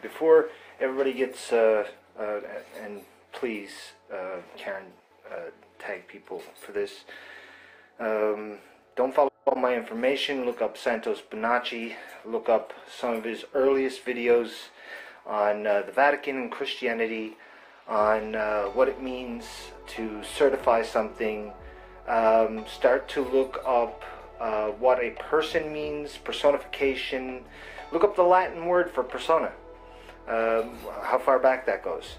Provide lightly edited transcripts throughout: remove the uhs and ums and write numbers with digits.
Before everybody gets, and please, Karen, tag people for this. Don't follow my information. Look up Santos Bonacci. Look up some of his earliest videos on the Vatican and Christianity, on what it means to certify something. Start to look up what a person means, personification. Look up the Latin word for persona, how far back that goes.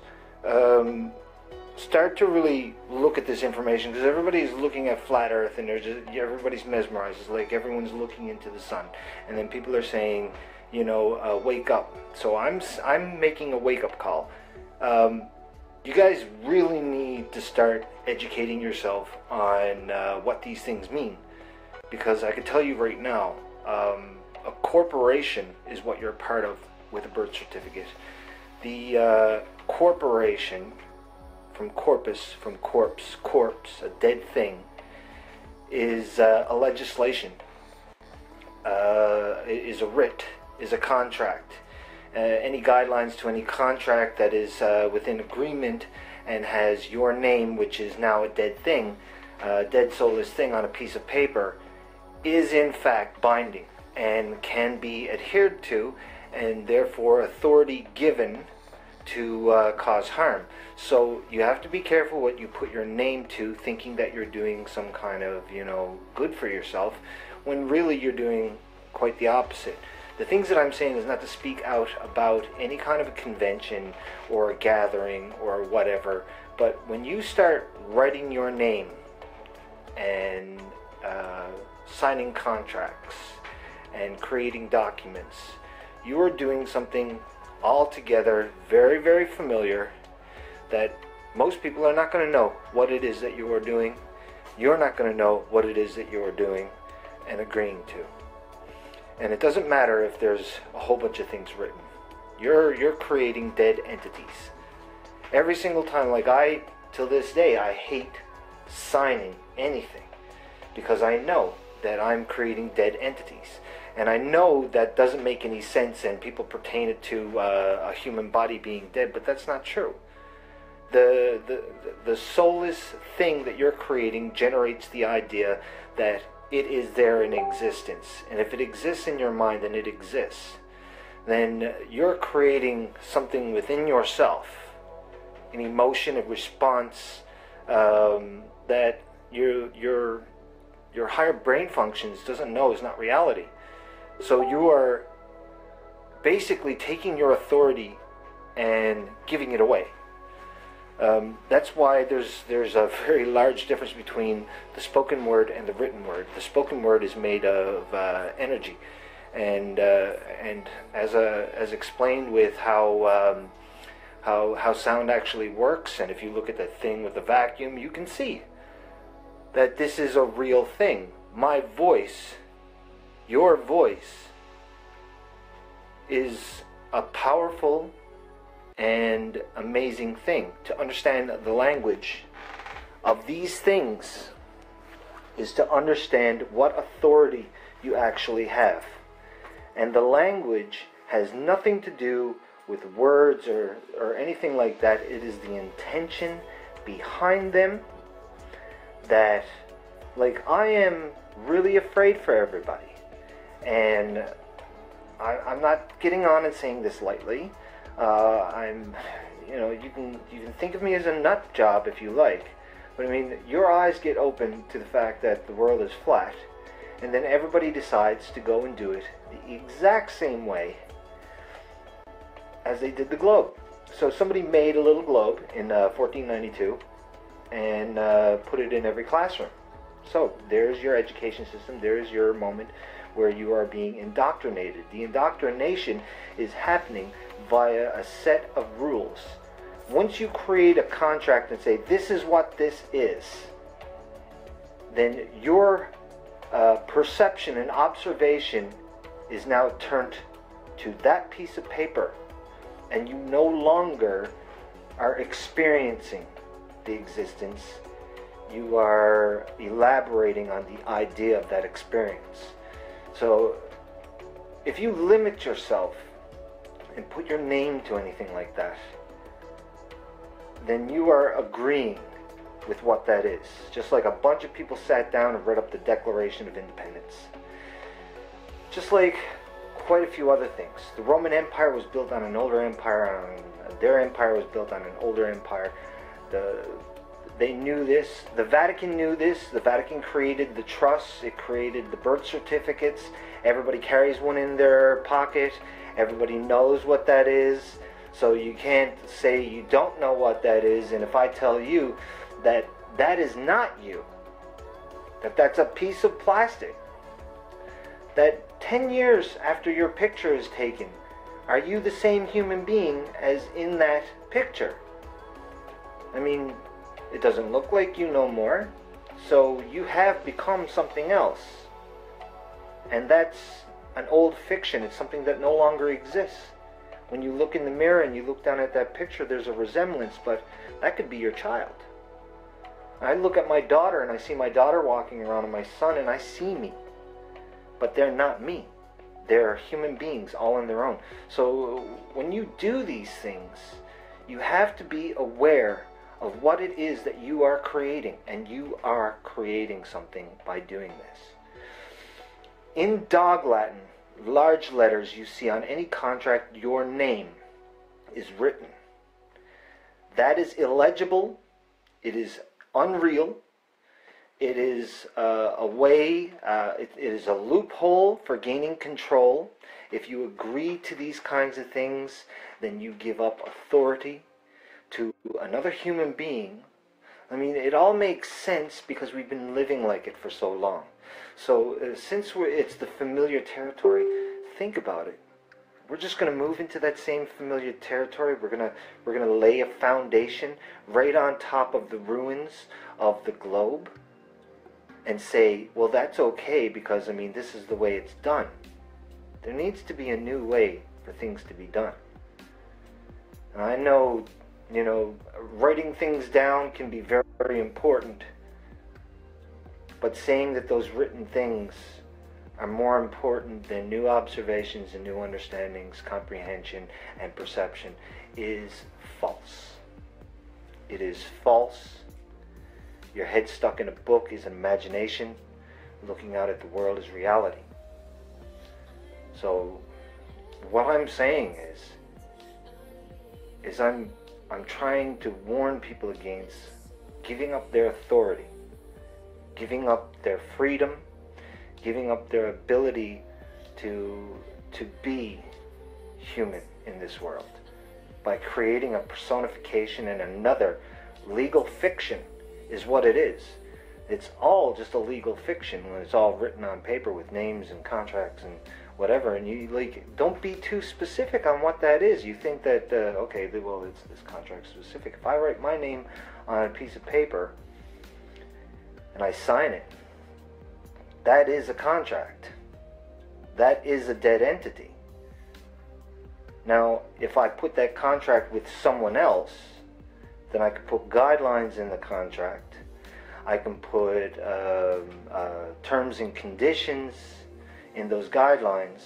Start to really look at this information, because everybody's looking at flat earth and everybody's mesmerized. It's like everyone's looking into the sun, and then people are saying, you know, wake up. So I'm making a wake-up call. You guys really need to start educating yourself on what these things mean, because I can tell you right now, a corporation is what you're a part of with a birth certificate. The corporation, from corpus, from corpse, a dead thing, is a legislation, is a writ, is a contract. Any guidelines to any contract that is within agreement and has your name, which is now a dead thing, dead soulless thing on a piece of paper, is in fact binding and can be adhered to, and therefore authority given to cause harm. So you have to be careful what you put your name to, thinking that you're doing some kind of, you know, good for yourself, when really you're doing quite the opposite. The things that I'm saying is not to speak out about any kind of a convention or a gathering or whatever, but when you start writing your name and signing contracts and creating documents, you are doing something altogether very, very familiar that most people are not going to know what it is that you are doing. You're not going to know what it is that you are doing and agreeing to. And it doesn't matter if there's a whole bunch of things written. You're creating dead entities. Every single time, like till this day, I hate signing anything, because I know that I'm creating dead entities. And I know that doesn't make any sense, and people pertain it to a human body being dead, but that's not true. The soulless thing that you're creating generates the idea that it is there in existence. And if it exists in your mind, then it exists. Then you're creating something within yourself, an emotion, a response, that your higher brain functions doesn't know is not reality. So you are basically taking your authority and giving it away. That's why there's a very large difference between the spoken word and the written word. The spoken word is made of energy, and as explained with how sound actually works. And if you look at that thing with the vacuum, you can see that this is a real thing. My voice, your voice, is a powerful and amazing thing. To understand the language of these things is to understand what authority you actually have. And the language has nothing to do with words or anything like that. It is the intention behind them that, like, I am really afraid for everybody. And I'm not getting on and saying this lightly. You know, you can think of me as a nut job if you like, but I mean, your eyes get open to the fact that the world is flat, and then everybody decides to go and do it the exact same way as they did the globe. So somebody made a little globe in 1492 and put it in every classroom. So there's your education system. There's your moment where you are being indoctrinated. The indoctrination is happening via a set of rules. Once you create a contract and say, this is what this is, then your perception and observation is now turned to that piece of paper, and you no longer are experiencing the existence. You are elaborating on the idea of that experience. So if you limit yourself and put your name to anything like that, then you are agreeing with what that is. Just like a bunch of people sat down and read up the Declaration of Independence. Just like quite a few other things. The Roman Empire was built on an older empire, their empire was built on an older empire. They knew this. The Vatican knew this. The Vatican created the trusts. It created the birth certificates. Everybody carries one in their pocket. Everybody knows what that is. So you can't say you don't know what that is. And if I tell you that that is not you, that that's a piece of plastic, that 10 years after your picture is taken, are you the same human being as in that picture? I mean, it doesn't look like you no more, so you have become something else. And that's an old fiction. It's something that no longer exists. When you look in the mirror and you look down at that picture, there's a resemblance, but that could be your child. I look at my daughter and I see my daughter walking around and my son, and I see me. But they're not me. They're human beings all on their own. So when you do these things, you have to be aware of what it is that you are creating, and you are creating something by doing this. In Dog Latin, large letters you see on any contract, your name is written. That is illegible. It is unreal. It is a way, it is a loophole for gaining control. If you agree to these kinds of things, then you give up authority to another human being. I mean, it all makes sense because we've been living like it for so long. So since it's the familiar territory, think about it. We're just going to move into that same familiar territory. We're going to lay a foundation right on top of the ruins of the globe and say, well, that's okay because, I mean, this is the way it's done. There needs to be a new way for things to be done. And I know, writing things down can be very, very important. But saying that those written things are more important than new observations and new understandings, comprehension, and perception is false. It is false. Your head stuck in a book is an imagination. Looking out at the world is reality. So what I'm saying is I'm trying to warn people against giving up their authority, giving up their freedom, giving up their ability to be human in this world by creating a personification and another legal fiction is what it is. It's all just a legal fiction when it's all written on paper with names and contracts and whatever, and you don't be too specific on what that is. You think that okay, well, it's this contract specific. If I write my name on a piece of paper and I sign it, that is a contract. That is a dead entity. Now, if I put that contract with someone else, then I could put guidelines in the contract. I can put terms and conditions in those guidelines,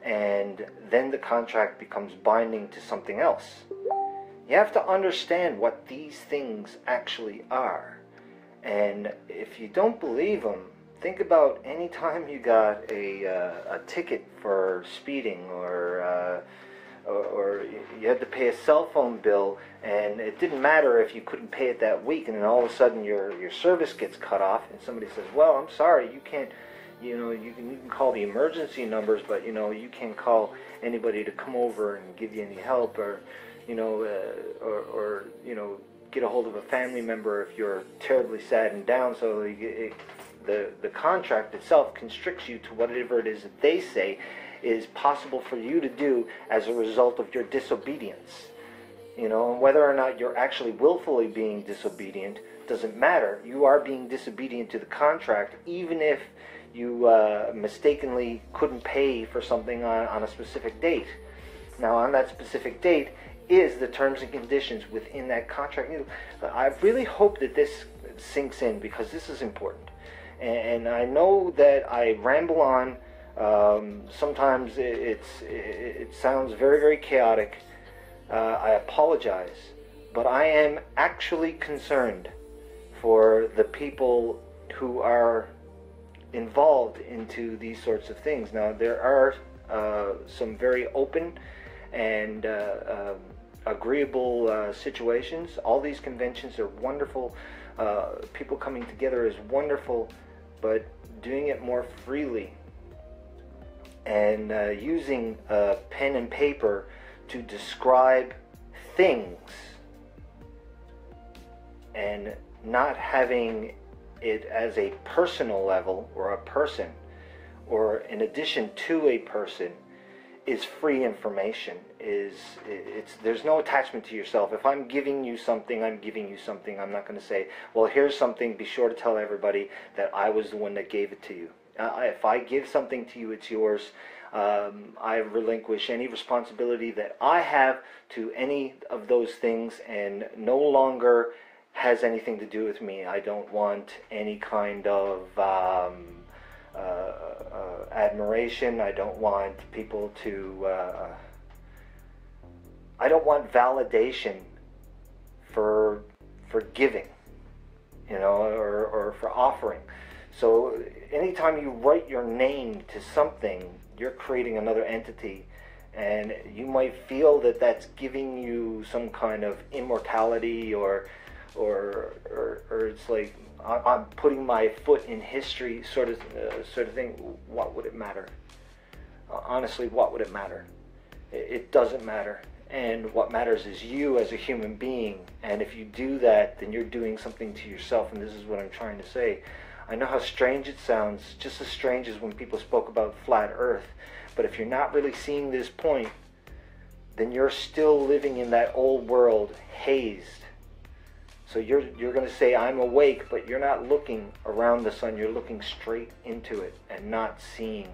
and then the contract becomes binding to something else. You have to understand what these things actually are. And if you don't believe them, think about any time you got a ticket for speeding, or you had to pay a cell phone bill, and it didn't matter if you couldn't pay it that week, and then all of a sudden your service gets cut off, and somebody says, well, I'm sorry, you can't, you can call the emergency numbers, but you can't call anybody to come over and give you any help, or get a hold of a family member if you're terribly sad and down. So the contract itself constricts you to whatever it is that they say is possible for you to do as a result of your disobedience. And whether or not you're actually willfully being disobedient doesn't matter. You are being disobedient to the contract, even if you mistakenly couldn't pay for something on a specific date. Now, on that specific date is the terms and conditions within that contract. I really hope that this sinks in, because this is important. And I know that I ramble on Sometimes it sounds very, very chaotic. I apologize, but I am actually concerned for the people who are involved into these sorts of things. Now, there are some very open and agreeable situations. All these conventions are wonderful. People coming together is wonderful, but doing it more freely and using pen and paper to describe things and not having it as a personal level or a person or in addition to a person is free information. There's no attachment to yourself. If I'm giving you something, I'm giving you something. I'm not going to say, well, here's something, be sure to tell everybody that I was the one that gave it to you. If I give something to you, it's yours. I relinquish any responsibility that I have to any of those things and no longer has anything to do with me. I don't want any kind of admiration. I don't want people to I don't want validation for giving, you know, or for offering. So anytime you write your name to something, you're creating another entity, and you might feel that that's giving you some kind of immortality or it's like I'm putting my foot in history sort of thing. What would it matter? Honestly, what would it matter? It doesn't matter. And what matters is you as a human being. And if you do that, then you're doing something to yourself. And this is what I'm trying to say. I know how strange it sounds, just as strange as when people spoke about flat earth. But if you're not really seeing this point, then you're still living in that old world, hazed. So you're going to say, I'm awake, but you're not looking around the sun. You're looking straight into it and not seeing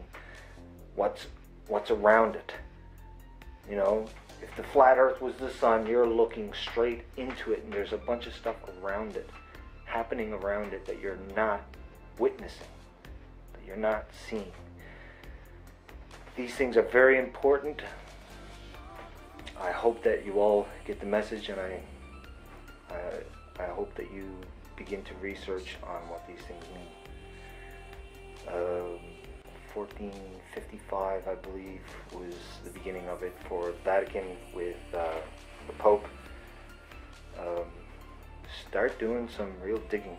what's around it. You know, if the flat earth was the sun, you're looking straight into it, and there's a bunch of stuff around it, happening around it, that you're not witnessing, that you're not seeing. These things are very important. I hope that you all get the message, and I hope that you begin to research on what these things mean. 1455, I believe, was the beginning of it for Vatican with the Pope. Start doing some real digging.